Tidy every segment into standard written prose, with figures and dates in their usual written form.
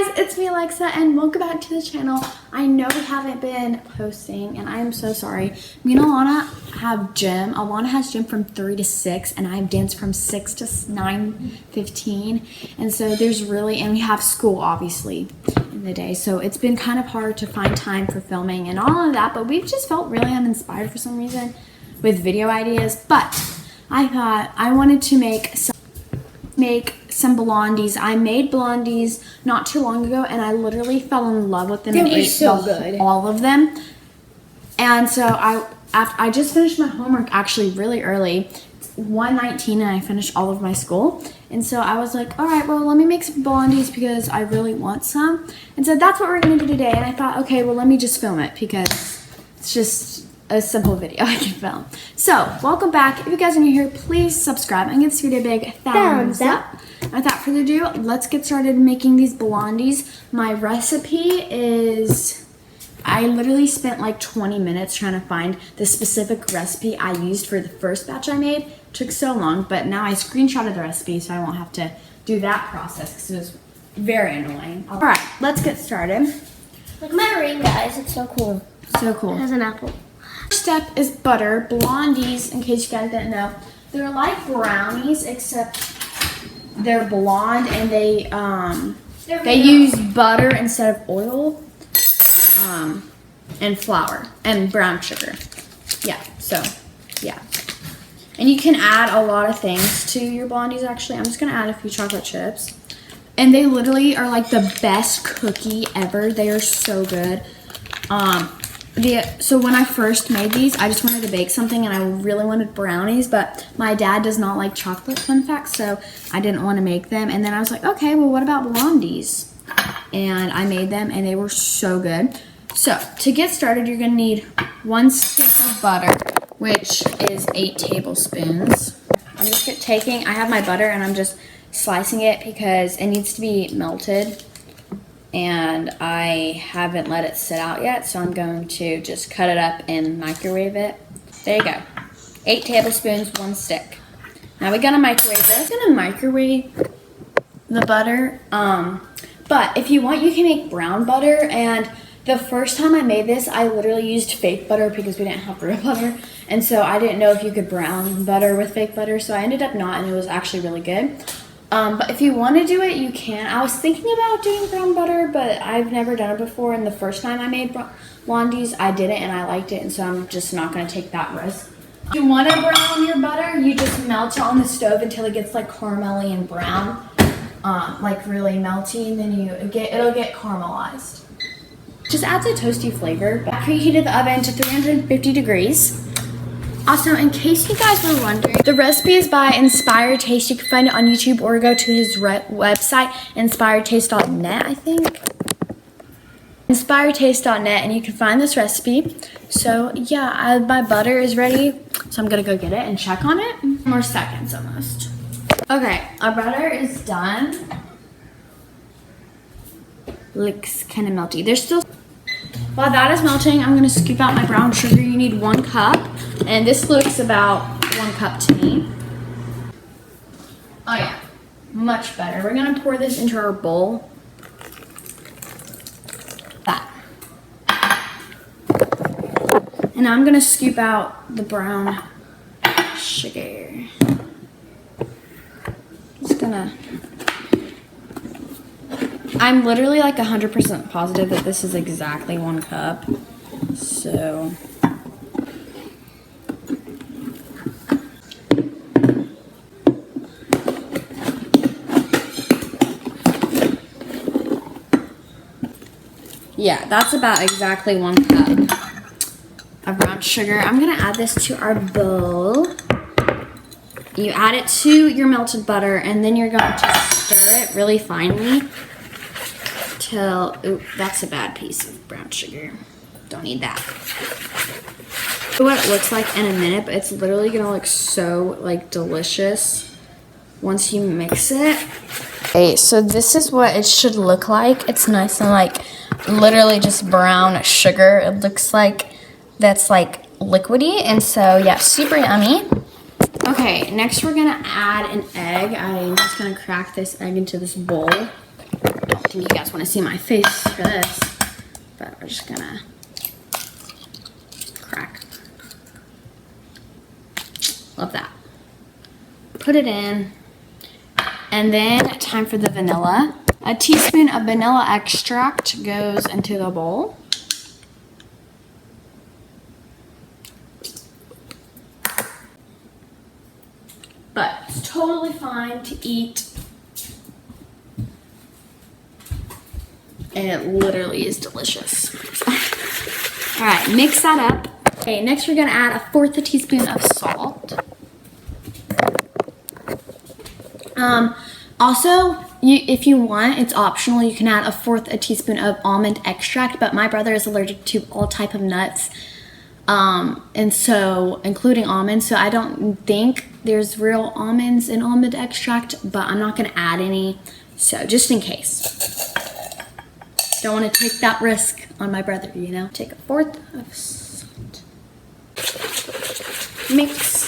guys, it's me Alexa and welcome back to the channel. I know we haven't been posting and I am so sorry. Me and Alana have gym. Alana has gym from 3 to 6 and I have dance from 6 to 9:15. And so and we have school obviously in the day. So it's been kind of hard to find time for filming and all of that, but we've just felt really uninspired for some reason with video ideas. But I thought I wanted to make some blondies. I made blondies not too long ago and I literally fell in love with them and ate all of them. And so I just finished my homework actually really early. It's 1:19 and I finished all of my school. And so I was like, all right, well, let me make some blondies because I really want some. And so that's what we're gonna do today. And I thought, okay, well, let me just film it because it's just a simple video I can film. So welcome back. If you guys are new here, please subscribe and give this video a big thumbs up. Without further ado, let's get started making these blondies. My recipe is, I literally spent like 20 minutes trying to find the specific recipe I used for the first batch I made. It took so long, but now I screenshotted the recipe so I won't have to do that process because it was very annoying. All right, let's get started. Look at my ring, guys. It's so cool. So cool. It has an apple. First step is butter. Blondies, in case you guys didn't know, they're like brownies except they're blonde and they use butter instead of oil, and flour and brown sugar. Yeah, so yeah. And you can add a lot of things to your blondies actually. I'm just gonna add a few chocolate chips. And they literally are like the best cookie ever. They are so good. So when I first made these, I just wanted to bake something and I really wanted brownies, but my dad does not like chocolate, fun fact, so I didn't want to make them. And then I was like, okay, well, what about blondies? And I made them and they were so good. So to get started, you're gonna need 1 stick of butter, which is 8 tablespoons. I'm just I have my butter and I'm just slicing it because it needs to be melted. And I haven't let it sit out yet, so I'm going to just cut it up and microwave it. There you go. 8 tablespoons, 1 stick. Now we're gonna microwave this. I'm gonna microwave the butter. But if you want, you can make brown butter. And the first time I made this, I literally used fake butter because we didn't have real butter. And so I didn't know if you could brown butter with fake butter, so I ended up not, and it was actually really good. But if you want to do it, you can. I was thinking about doing brown butter, but I've never done it before. And the first time I made blondies, I did it and I liked it. And so I'm just not going to take that risk. If you want to brown your butter, you just melt it on the stove until it gets like caramelly and brown, like really melty. And then it'll get caramelized. Just adds a toasty flavor. Preheated the oven to 350 degrees. Also, in case you guys were wondering, the recipe is by Inspired Taste. You can find it on YouTube or go to his website, inspiredtaste.net, I think. Inspiredtaste.net, and you can find this recipe. So, yeah, my butter is ready. So I'm going to go get it and check on it. More seconds almost. Okay, our butter is done. Looks kind of melty. There's still... While that is melting, I'm going to scoop out my brown sugar. You need 1 cup. And this looks about 1 cup to me. Oh yeah, much better. We're going to pour this into our bowl. That. And now I'm going to scoop out the brown sugar. Just gonna... I'm literally like 100% positive that this is exactly 1 cup. So... yeah, that's about exactly 1 cup of brown sugar. I'm gonna add this to our bowl. You add it to your melted butter and then you're going to stir it really finely till, ooh, that's a bad piece of brown sugar. Don't need that. What it looks like in a minute, but it's literally gonna look so like delicious once you mix it. Okay, so this is what it should look like. It's nice and like literally just brown sugar. It looks like that's like liquidy, and so yeah, super yummy. Okay, next we're gonna add an egg. I'm just gonna crack this egg into this bowl. think you guys want to see my face for this, but we're just gonna crack. Love that. Put it in. And then time for the vanilla. A teaspoon of vanilla extract goes into the bowl. But it's totally fine to eat. And it literally is delicious. All right, mix that up. Okay, next we're gonna add 1/4 teaspoon of salt. Also, if you want, it's optional. You can add 1/4 teaspoon of almond extract, but my brother is allergic to all type of nuts, and so including almonds. So I don't think there's real almonds in almond extract, but I'm not gonna add any. So just in case, don't want to take that risk on my brother. You know, take 1/4 of salt, mix.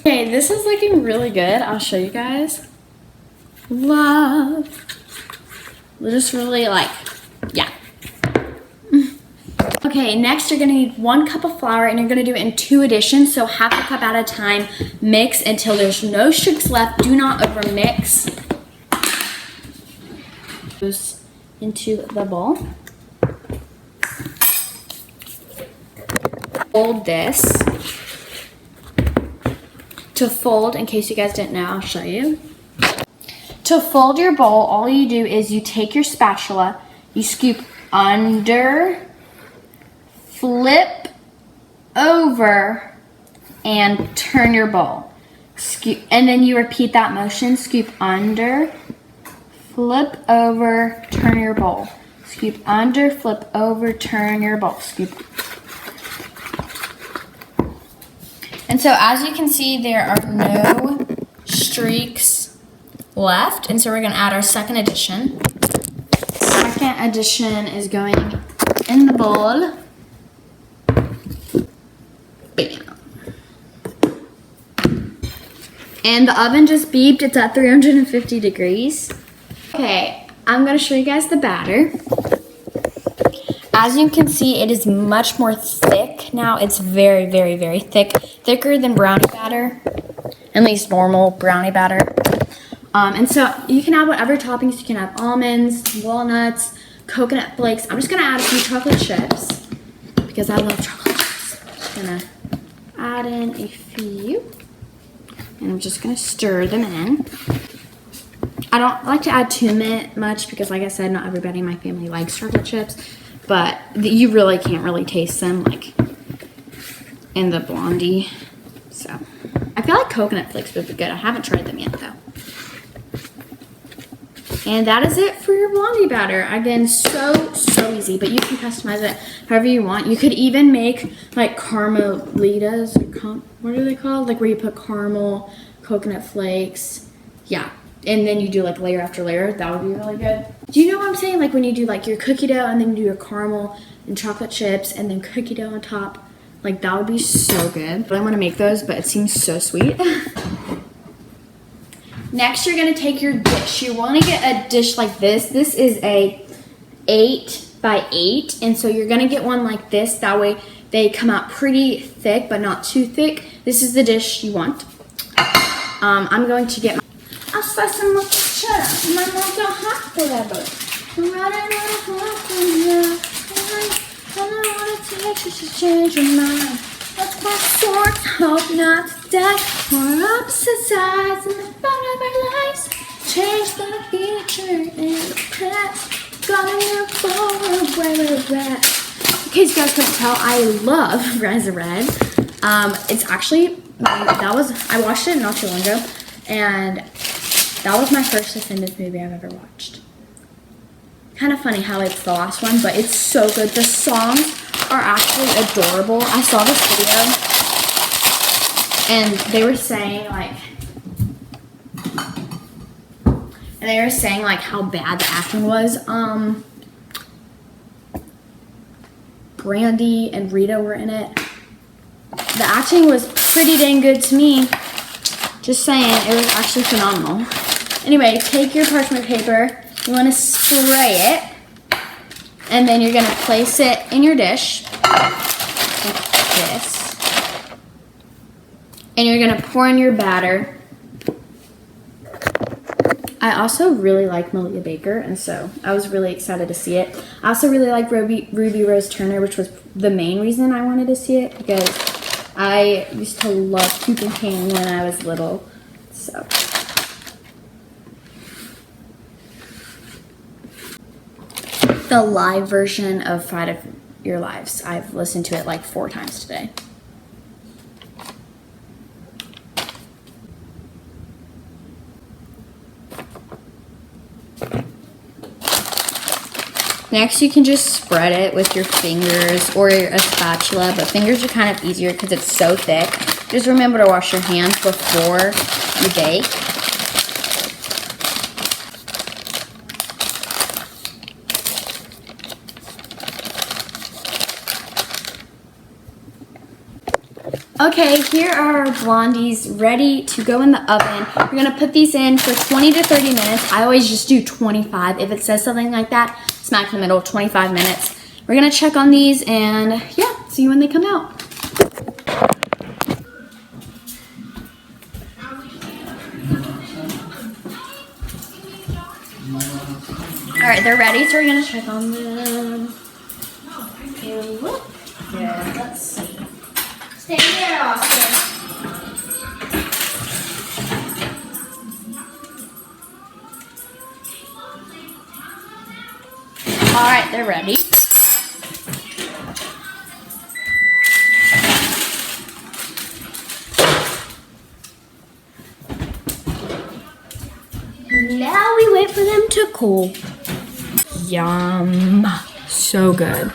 Okay, this is looking really good. I'll show you guys. Love. We're just really like, yeah. Okay, next you're gonna need 1 cup of flour and you're gonna do it in 2 additions. So 1/2 cup at a time. Mix until there's no sugars left. Do not over mix. Goes into the bowl. Fold this. To fold, in case you guys didn't know, I'll show you. To fold your bowl, all you do is you take your spatula, you scoop under, flip over, and turn your bowl. Scoop, and then you repeat that motion. Scoop under, flip over, turn your bowl. Scoop under, flip over, turn your bowl. Scoop. And so as you can see, there are no streaks left. And so we're gonna add our second addition. Second addition is going in the bowl. Bam. And the oven just beeped, it's at 350 degrees. Okay, I'm gonna show you guys the batter. As you can see, it is much more thick now. It's very, very, very thick. Thicker than brownie batter, at least normal brownie batter. And so you can add whatever toppings. You can add almonds, walnuts, coconut flakes. I'm just gonna add a few chocolate chips because I love chocolate chips. Just gonna add in a few. And I'm just gonna stir them in. I don't like to add too much because like I said, not everybody in my family likes chocolate chips. But you really can't really taste them like in the Blondie. So I feel like coconut flakes would be good. I haven't tried them yet though. And that is it for your Blondie batter. Again, so easy, but you can customize it however you want. You could even make like caramelitas, or what are they called? Like where you put caramel, coconut flakes. Yeah. And then you do like layer after layer. That would be really good. Do you know what I'm saying? Like when you do like your cookie dough and then you do your caramel and chocolate chips and then cookie dough on top. Like that would be so good. But I want to make those, but it seems so sweet. Next, you're gonna take your dish. You want to get a dish like this. This is a 8 by 8, and so you're gonna get one like this. That way they come out pretty thick, but not too thick. This is the dish you want. I'm going to get my. I'll spice some with cheddar. My mom don't have forever. I'm running out of hope now. I don't know what it takes just to change your mind. Let's pass swords, hope not to die. We're opposite sides in the front of our lives. Change the future and the past. Gonna move forward where we're at. In case you guys couldn't tell, I love Rise of Red. It's actually, I watched it not too long ago, and that was my first Descendants movie I've ever watched. Kind of funny how it's the last one, but it's so good. The songs are actually adorable. I saw this video, and they were saying like how bad the acting was. Brandy and Rita were in it. The acting was pretty dang good to me. Just saying, it was actually phenomenal. Anyway, take your parchment paper. You want to spray it. And then you're going to place it in your dish. Like this. And you're going to pour in your batter. I also really like Malia Baker, and so I was really excited to see it. I also really like Ruby Rose Turner, which was the main reason I wanted to see it, because I used to love Cupid Pan when I was little. So the live version of Fight of Your Lives. I've listened to it like 4 times today. Next, you can just spread it with your fingers or a spatula, but fingers are kind of easier because it's so thick. Just remember to wash your hands before you bake. Okay, here are our blondies ready to go in the oven. We're gonna put these in for 20 to 30 minutes. I always just do 25. If it says something like that, smack in the middle, 25 minutes. We're gonna check on these and yeah, see you when they come out. All right, they're ready, so we're gonna check on them. And look, yeah, let's see. Stay there, Austin. All right, they're ready. Now we wait for them to cool. Yum, so good.